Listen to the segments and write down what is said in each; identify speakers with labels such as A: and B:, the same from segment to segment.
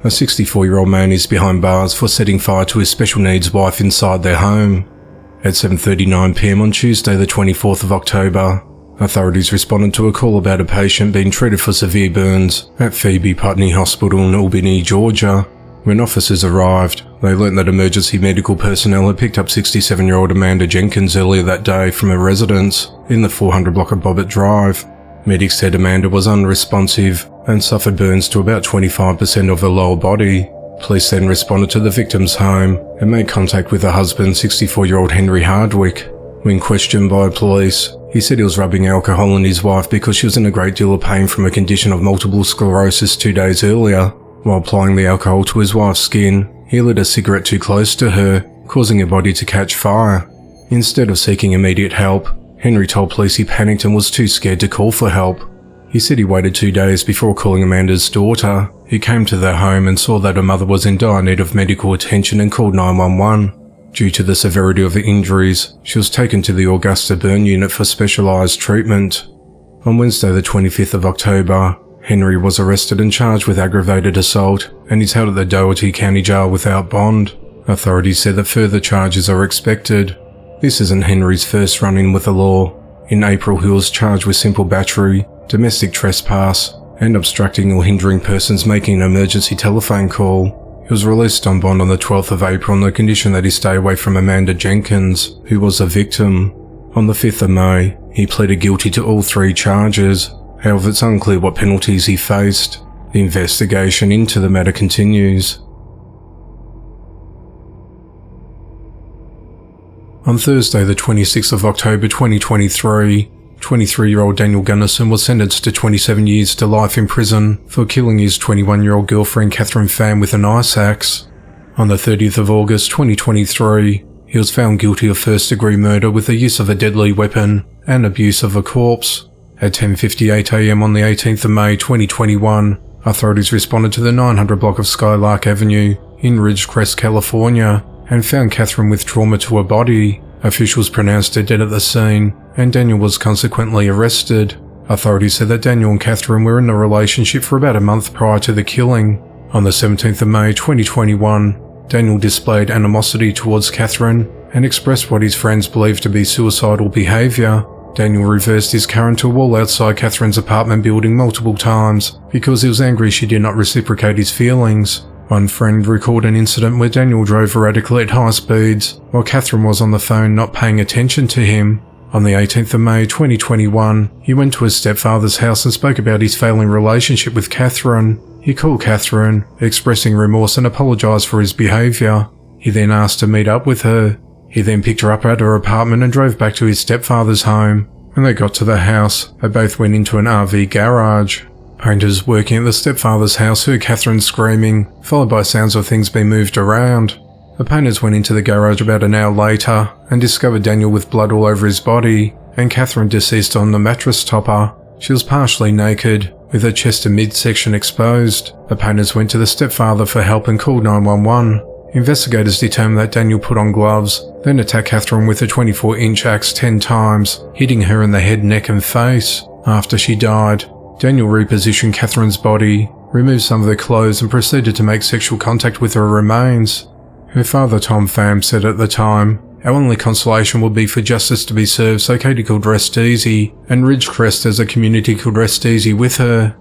A: A 64-year-old man is behind bars for setting fire to his special needs wife inside their home. At 7:39 p.m. on Tuesday the 24th of October, authorities responded to a call about a patient being treated for severe burns at Phoebe Putney Hospital in Albany, Georgia. When officers arrived, they learnt that emergency medical personnel had picked up 67-year-old Amanda Jenkins earlier that day from her residence in the 400 block of Bobbitt Drive. Medics said Amanda was unresponsive and suffered burns to about 25% of her lower body. Police then responded to the victim's home and made contact with her husband, 64-year-old Henry Hardwick. When questioned by police, he said he was rubbing alcohol on his wife because she was in a great deal of pain from a condition of multiple sclerosis 2 days earlier. While applying the alcohol to his wife's skin, he lit a cigarette too close to her, causing her body to catch fire. Instead of seeking immediate help, Henry told police he panicked and was too scared to call for help. He said he waited 2 days before calling Amanda's daughter, who came to their home and saw that her mother was in dire need of medical attention and called 911. Due to the severity of her injuries, she was taken to the Augusta Burn Unit for specialised treatment. On Wednesday the 25th of October, Henry was arrested and charged with aggravated assault and is held at the Doherty County Jail without bond. Authorities said that further charges are expected. This isn't Henry's first run-in with the law. In April, he was charged with simple battery, domestic trespass, and obstructing or hindering persons making an emergency telephone call. He was released on bond on the 12th of April on the condition that he stay away from Amanda Jenkins, who was a victim. On the 5th of May, he pleaded guilty to all 3 charges. However, it's unclear what penalties he faced. The investigation into the matter continues. On Thursday the 26th of October 2023, 23-year-old Daniel Gunnison was sentenced to 27 years to life in prison for killing his 21-year-old girlfriend Catherine Pham with an ice axe. On the 30th of August 2023, he was found guilty of first-degree murder with the use of a deadly weapon and abuse of a corpse. At 10:58 a.m. on the 18th of May 2021, authorities responded to the 900 block of Skylark Avenue in Ridgecrest, California, and found Catherine with trauma to her body. Officials pronounced her dead at the scene, and Daniel was consequently arrested. Authorities said that Daniel and Catherine were in a relationship for about a month prior to the killing. On the 17th of May 2021, Daniel displayed animosity towards Catherine and expressed what his friends believed to be suicidal behaviour. Daniel reversed his car into a wall outside Catherine's apartment building multiple times because he was angry she did not reciprocate his feelings. One friend recalled an incident where Daniel drove erratically at high speeds while Catherine was on the phone not paying attention to him. On the 18th of May 2021, he went to his stepfather's house and spoke about his failing relationship with Catherine. He called Catherine, expressing remorse and apologised for his behaviour. He then asked to meet up with her. He then picked her up at her apartment and drove back to his stepfather's home. When they got to the house, they both went into an RV garage. Painters working at the stepfather's house heard Catherine screaming, followed by sounds of things being moved around. The painters went into the garage about an hour later and discovered Daniel with blood all over his body and Catherine deceased on the mattress topper. She was partially naked, with her chest and midsection exposed. The painters went to the stepfather for help and called 911. Investigators determined that Daniel put on gloves, then attacked Catherine with a 24-inch axe 10 times, hitting her in the head, neck and face. After she died, Daniel repositioned Catherine's body, removed some of her clothes and proceeded to make sexual contact with her remains. Her father, Tom Pham, said at the time, "Our only consolation would be for justice to be served so Katie could rest easy, and Ridgecrest as a community could rest easy with her."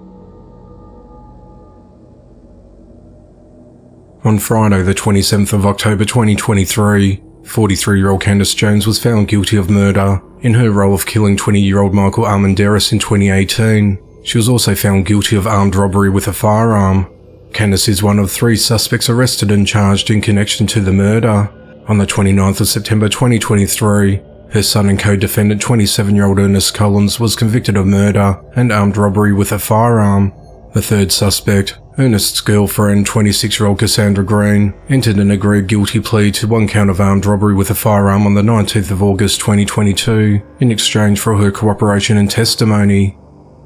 A: On Friday the 27th of October 2023, 43-year-old Candace Jones was found guilty of murder in her role of killing 20-year-old Michael Armendariz in 2018. She was also found guilty of armed robbery with a firearm. Candace is one of 3 suspects arrested and charged in connection to the murder. On the 29th of September 2023, her son and co-defendant 27-year-old Ernest Collins was convicted of murder and armed robbery with a firearm. The 3rd suspect, Ernest's girlfriend, 26-year-old Cassandra Green, entered an agreed guilty plea to 1 count of armed robbery with a firearm on the 19th of August 2022 in exchange for her cooperation and testimony.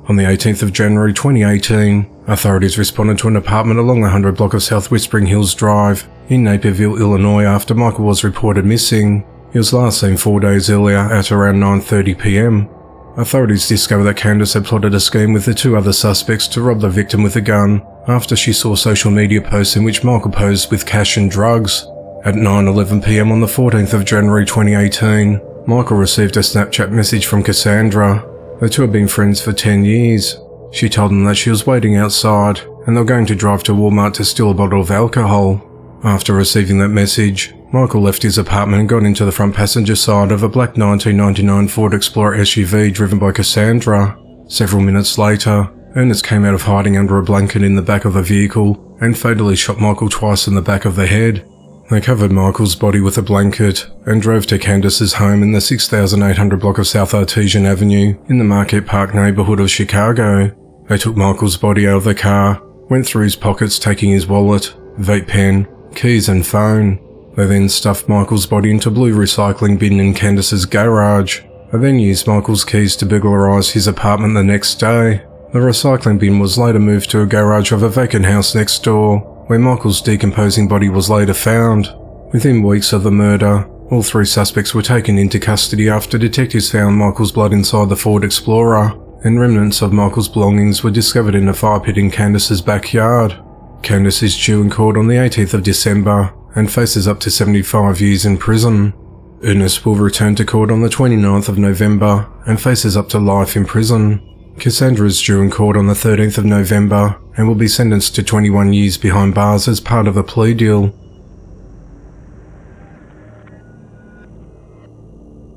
A: On the 18th of January 2018, authorities responded to an apartment along the 100 block of South Whispering Hills Drive in Naperville, Illinois after Michael was reported missing. He was last seen 4 days earlier at around 9:30 p.m. Authorities discovered that Candace had plotted a scheme with the 2 other suspects to rob the victim with a gun after she saw social media posts in which Michael posed with cash and drugs. At 9:11 PM on the 14th of January 2018, Michael received a Snapchat message from Cassandra. The two had been friends for 10 years. She told him that she was waiting outside and they were going to drive to Walmart to steal a bottle of alcohol. After receiving that message, Michael left his apartment and got into the front passenger side of a black 1999 Ford Explorer SUV driven by Cassandra. Several minutes later, Ernest came out of hiding under a blanket in the back of the vehicle and fatally shot Michael twice in the back of the head. They covered Michael's body with a blanket and drove to Candace's home in the 6800 block of South Artesian Avenue in the Market Park neighborhood of Chicago. They took Michael's body out of the car, went through his pockets taking his wallet, vape pen, keys and phone. They then stuffed Michael's body into a blue recycling bin in Candace's garage. They then used Michael's keys to burglarise his apartment the next day. The recycling bin was later moved to a garage of a vacant house next door, where Michael's decomposing body was later found. Within weeks of the murder, all three suspects were taken into custody after detectives found Michael's blood inside the Ford Explorer, and remnants of Michael's belongings were discovered in a fire pit in Candace's backyard. Candace is due in court on the 18th of December and faces up to 75 years in prison. Ernest will return to court on the 29th of November and faces up to life in prison. Cassandra is due in court on the 13th of November and will be sentenced to 21 years behind bars as part of a plea deal.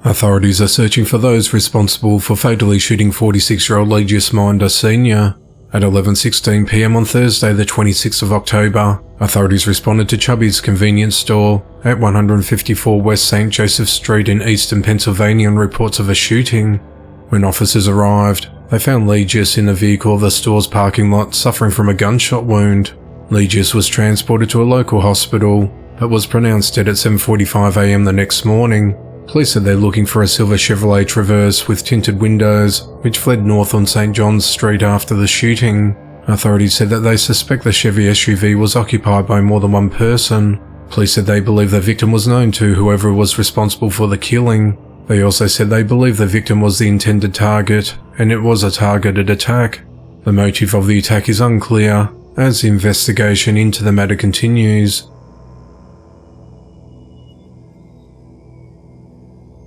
A: Authorities are searching for those responsible for fatally shooting 46-year-old Legius Minder Sr. At 11:16 PM on Thursday the 26th of October, authorities responded to Chubby's convenience store at 154 West St. Joseph Street in eastern Pennsylvania on reports of a shooting. When officers arrived, they found Legius in the vehicle of the store's parking lot suffering from a gunshot wound. Legius was transported to a local hospital, but was pronounced dead at 7:45 AM the next morning. Police said they're looking for a silver Chevrolet Traverse with tinted windows, which fled north on St. John's Street after the shooting. Authorities said that they suspect the Chevy SUV was occupied by more than one person. Police said they believe the victim was known to whoever was responsible for the killing. They also said they believe the victim was the intended target, and it was a targeted attack. The motive of the attack is unclear, as the investigation into the matter continues.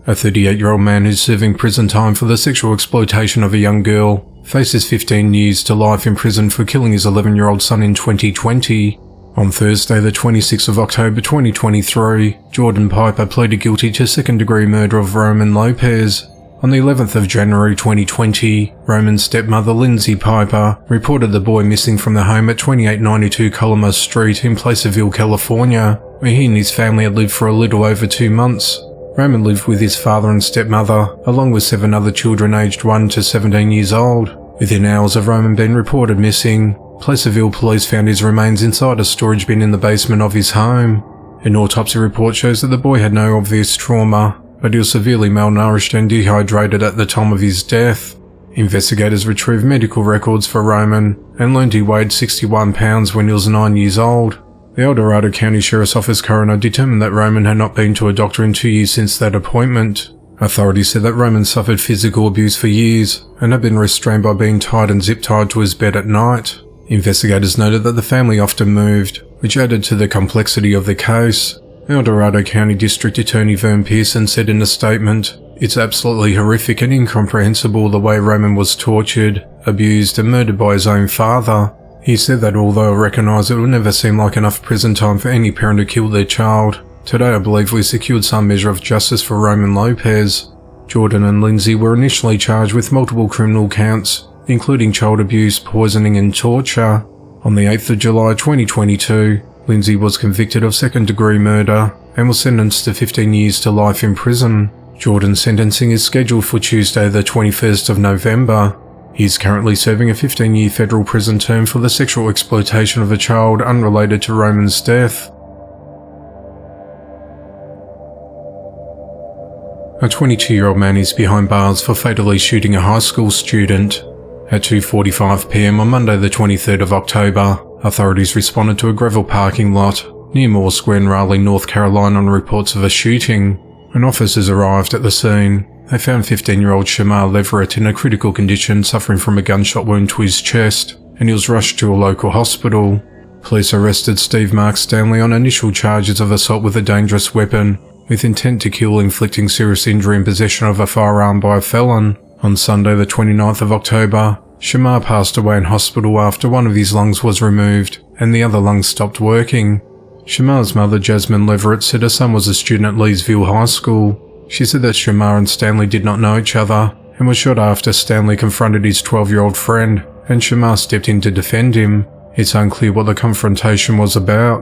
A: A 38-year-old man who's serving prison time for the sexual exploitation of a young girl faces 15 years to life in prison for killing his 11-year-old son in 2020. On Thursday the 26th of October 2023, Jordan Piper pleaded guilty to second-degree murder of Roman Lopez. On the 11th of January 2020, Roman's stepmother Lindsay Piper reported the boy missing from the home at 2892 Coloma Street in Placerville, California, where he and his family had lived for a little over 2 months. Roman lived with his father and stepmother, along with 7 other children aged 1 to 17 years old. Within hours of Roman being reported missing, Placerville police found his remains inside a storage bin in the basement of his home. An autopsy report shows that the boy had no obvious trauma, but he was severely malnourished and dehydrated at the time of his death. Investigators retrieved medical records for Roman and learned he weighed 61 pounds when he was 9 years old. The El Dorado County Sheriff's Office coroner determined that Roman had not been to a doctor in 2 years since that appointment. Authorities said that Roman suffered physical abuse for years and had been restrained by being tied and zip-tied to his bed at night. Investigators noted that the family often moved, which added to the complexity of the case. El Dorado County District Attorney Vern Pearson said in a statement, "It's absolutely horrific and incomprehensible the way Roman was tortured, abused and murdered by his own father." He said that although I recognise it would never seem like enough prison time for any parent to kill their child, today I believe we secured some measure of justice for Roman Lopez. Jordan and Lindsay were initially charged with multiple criminal counts, including child abuse, poisoning and torture. On the 8th of July 2022, Lindsay was convicted of second-degree murder and was sentenced to 15 years to life in prison. Jordan's sentencing is scheduled for Tuesday the 21st of November. He is currently serving a 15-year federal prison term for the sexual exploitation of a child unrelated to Roman's death. A 22-year-old man is behind bars for fatally shooting a high school student. At 2:45 PM on Monday the 23rd of October, authorities responded to a gravel parking lot near Moore Square in Raleigh, North Carolina on reports of a shooting. When officers arrived at the scene, they found 15-year-old Shamar Leverett in a critical condition suffering from a gunshot wound to his chest and he was rushed to a local hospital. Police arrested Steve Mark Stanley on initial charges of assault with a dangerous weapon with intent to kill, inflicting serious injury and possession of a firearm by a felon. On Sunday the 29th of October, Shamar passed away in hospital after one of his lungs was removed and the other lung stopped working. Shamar's mother, Jasmine Leverett, said her son was a student at Leesville High School. She said that Shamar and Stanley did not know each other and was shot after Stanley confronted his 12-year-old friend and Shamar stepped in to defend him. It's unclear what the confrontation was about.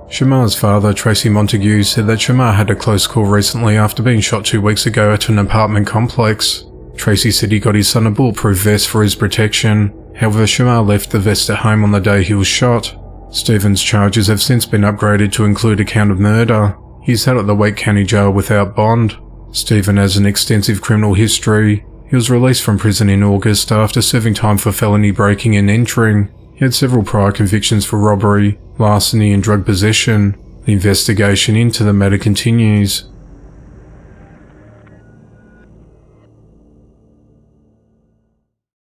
A: Shamar's father, Tracy Montague, said that Shamar had a close call recently after being shot 2 weeks ago at an apartment complex. Tracy said he got his son a bulletproof vest for his protection. However, Shamar left the vest at home on the day he was shot. Stephen's charges have since been upgraded to include a count of murder. He's held at the Wake County Jail without bond. Stephen has an extensive criminal history. He was released from prison in August after serving time for felony breaking and entering. He had several prior convictions for robbery, larceny and drug possession. The investigation into the matter continues.